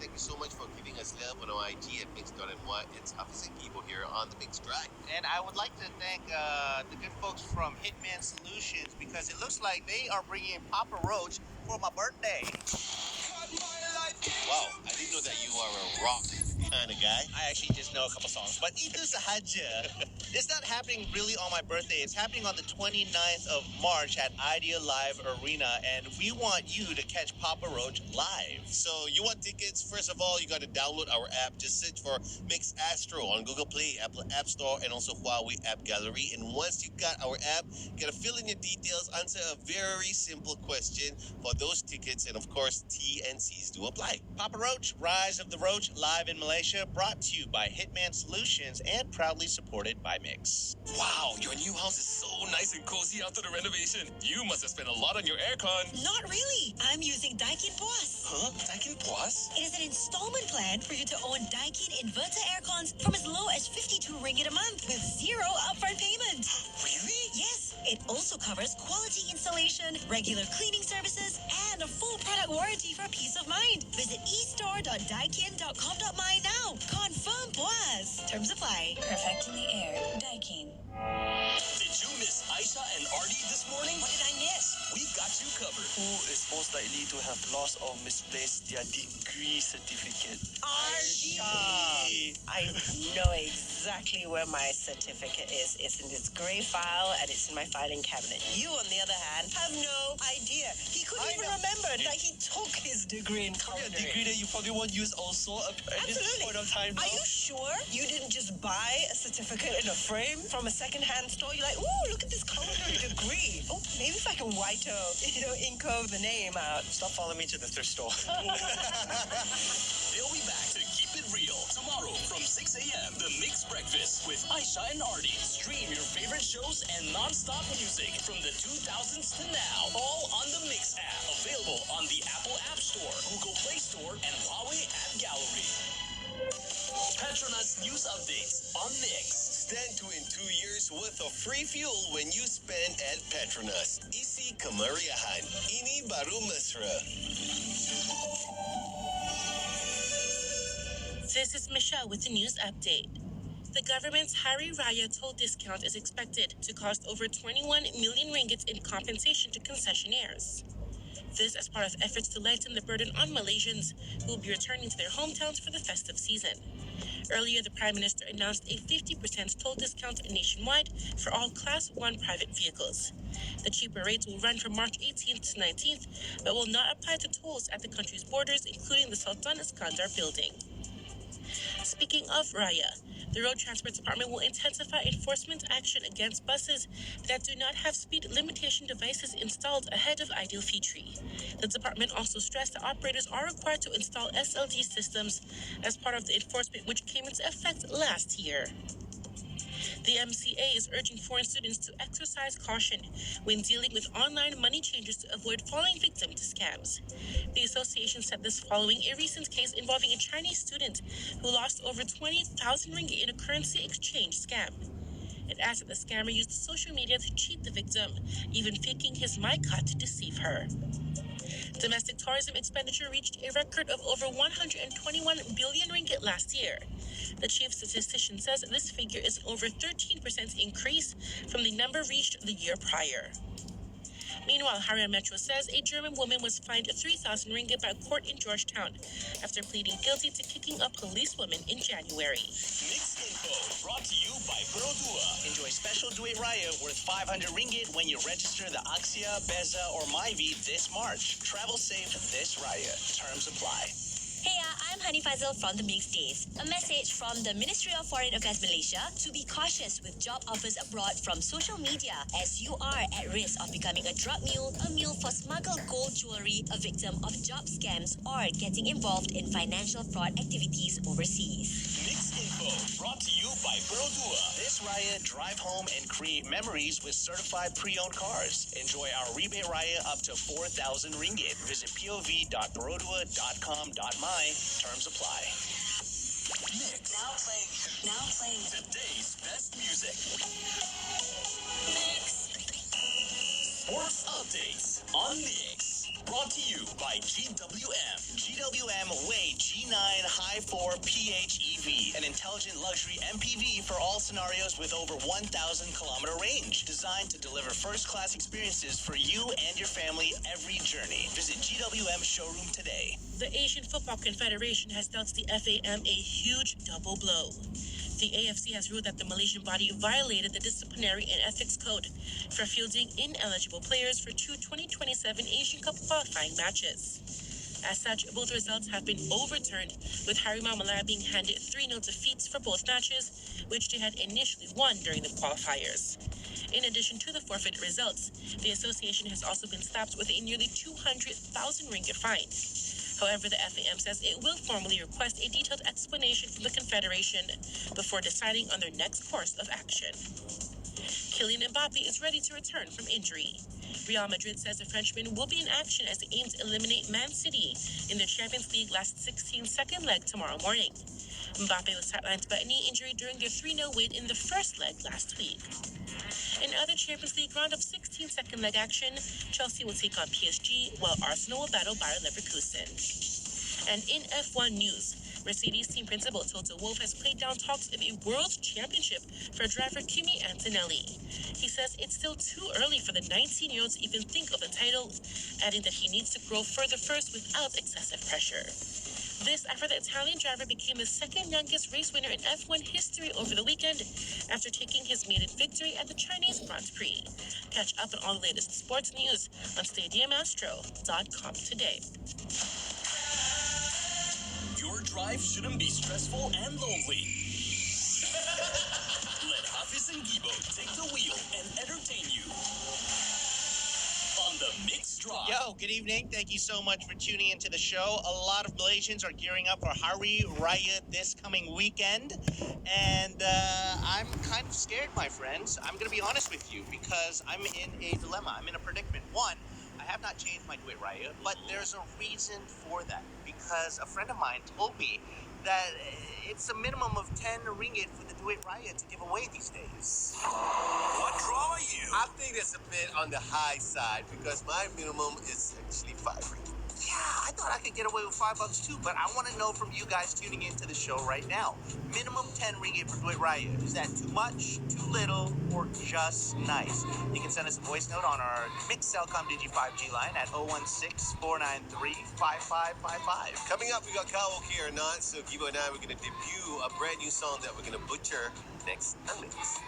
Thank you so much for giving us love on our IG at Mix.my. It's Hafiz and Kibo here on the Mix Drive. And I would like to thank the good folks from Hitman Solutions because it looks like they are bringing Papa Roach for my birthday. Wow, I didn't know that you are a rock kind of guy. I actually just know a couple songs. But itu sahaja. It's not happening really on my birthday. It's happening on the 29th of March at Idea Live Arena. And we want you to catch Papa Roach live. So you want tickets? First of all, you got to download our app. Just search for Mix Astro on Google Play, Apple App Store, and also Huawei App Gallery. And once you got our app, you got to fill in your details, answer a very simple question for those tickets. And of course, T&Cs do apply. Papa Roach, Rise of the Roach, live in Malaysia, brought to you by Hitman Solutions and proudly supported by Mix. Wow, your new house is so nice and cozy after the renovation. You must have spent a lot on your aircon. Not really. I'm using Daikin Puas. Huh? Daikin Puas? It is an installment plan for you to own Daikin inverter aircons from as low as 52 ringgit a month with zero upfront payment. Really? Yes. It also covers quality installation, regular cleaning services, and a full product warranty for peace of mind. Visit estore.daikin.com.my now. Confirm Puas. Terms apply. Perfecting the air. Daikin. Did you miss Aisha and Artie this morning? What did I miss? We've got you covered. Who is most likely to have lost or misplaced their degree certificate? Aisha. I know exactly where my certificate is. It's in this gray file and it's in my filing cabinet. You, on the other hand, have no idea. He couldn't even remember that he took his degree in Probably a culinary. degree that you probably won't use also at this Absolutely. point of time now. Are you sure you didn't just buy a certificate in a frame from a second-hand store? You're like, ooh, look at this culinary degree. Oh, maybe if I can white ink over the name out. Stop following me to the thrift store. They'll be back to keep it real tomorrow from 6 a.m. The Mix Breakfast with Aisha and Artie. Stream your favorite shows and non-stop music from the 2000s to now. All on the Mix app. Available on the Apple App Store, Google Play Store, and Huawei App Gallery. Petronas news updates on Mix. Stand to win 2 years worth of free fuel when you spend at Petronas. Isi kemeriahan. Ini baru mesra. This is Michelle with the news update. The government's Hari Raya toll discount is expected to cost over 21 million ringgit in compensation to concessionaires. This as part of efforts to lighten the burden on Malaysians who will be returning to their hometowns for the festive season. Earlier, the Prime Minister announced a 50% toll discount nationwide for all Class 1 private vehicles. The cheaper rates will run from March 18th to 19th, but will not apply to tolls at the country's borders, including the Sultan Iskandar building. Speaking of Raya, the Road Transport Department will intensify enforcement action against buses that do not have speed limitation devices installed ahead of Ideal Fitri. The department also stressed that operators are required to install SLD systems as part of the enforcement which came into effect last year. The MCA is urging foreign students to exercise caution when dealing with online money changers to avoid falling victim to scams. The association said this following a recent case involving a Chinese student who lost over 20,000 ringgit in a currency exchange scam. It adds that the scammer used social media to cheat the victim, even faking his mic cut to deceive her. Domestic tourism expenditure reached a record of over 121 billion ringgit last year. The chief statistician says this figure is an over 13% increase from the number reached the year prior. Meanwhile, Harian Metro says a German woman was fined 3,000 ringgit by a court in Georgetown after pleading guilty to kicking a policewoman in January. Mix info brought to you by Perodua. Enjoy special Duit Raya worth 500 ringgit when you register the Axia, Beza, or Myvi this March. Travel safe this Raya. Terms apply. Hey, I'm Hani Faisal from the Mixed Days. A message from the Ministry of Foreign Affairs Malaysia to be cautious with job offers abroad from social media, as you are at risk of becoming a drug mule, a mule for smuggled gold jewelry, a victim of job scams, or getting involved in financial fraud activities overseas. Mix info brought to you by Perodua. This Raya, drive home and create memories with certified pre-owned cars. Enjoy our rebate Raya up to 4,000 ringgit. Visit pov.perodua.com.my. Terms apply. Mix. Now playing. Today's best music. Mix. Sports updates on Mix. Brought to you by GWM. GWM Way G9 i4 PHEV, an intelligent luxury MPV for all scenarios with over 1,000-kilometer range, designed to deliver first-class experiences for you and your family every journey. Visit GWM showroom today. The Asian Football Confederation has dealt the FAM a huge double blow. The AFC has ruled that the Malaysian body violated the disciplinary and ethics code for fielding ineligible players for two 2027 Asian Cup qualifying matches. As such, both results have been overturned, with Harimau Malaya being handed 3-0 defeats for both matches, which they had initially won during the qualifiers. In addition to the forfeit results, the association has also been slapped with a nearly 200,000 ringgit fine. However, the FAM says it will formally request a detailed explanation from the Confederation before deciding on their next course of action. Kylian Mbappe is ready to return from injury. Real Madrid says the Frenchman will be in action as they aim to eliminate Man City in the Champions League last 16 second leg tomorrow morning. Mbappe was sidelined by a knee injury during their 3-0 win in the first leg last week. In other Champions League round of 16 second leg action, Chelsea will take on PSG while Arsenal will battle Bayer Leverkusen. And in F1 news, Mercedes team principal Toto Wolff has played down talks of a world championship for driver Kimi Antonelli. He says it's still too early for the 19-year-old to even think of a title, adding that he needs to grow further first without excessive pressure. This after the Italian driver became the second youngest race winner in F1 history over the weekend after taking his maiden victory at the Chinese Grand Prix. Catch up on all the latest sports news on StadiumAstro.com today. Your drive shouldn't be stressful and lonely. Let Hafiz and Gibo take the wheel and entertain you on the Mixed Drive. Yo, good evening. Thank you so much for tuning into the show. A lot of Malaysians are gearing up for Hari Raya this coming weekend. And I'm kind of scared, my friends. I'm going to be honest with you because I'm in a dilemma. I'm in a predicament. One, I have not changed my Duit Raya, but there's a reason for that. Because a friend of mine told me that it's a minimum of 10 ringgit for the Duit Raya to give away these days. What draw are you? I think that's a bit on the high side because my minimum is actually 5 ringgit. Yeah, I thought I could get away with $5 too, but I want to know from you guys tuning into the show right now. Minimum 10 ringgit for Duit Raya. Is that too much, too little, or just nice? You can send us a voice note on our Mixed Cellcom Digi 5G line at 016-493-5555. Coming up, we got Karaoke or Not, so Gibo and I, we're going to debut a brand new song that we're going to butcher next on Mix.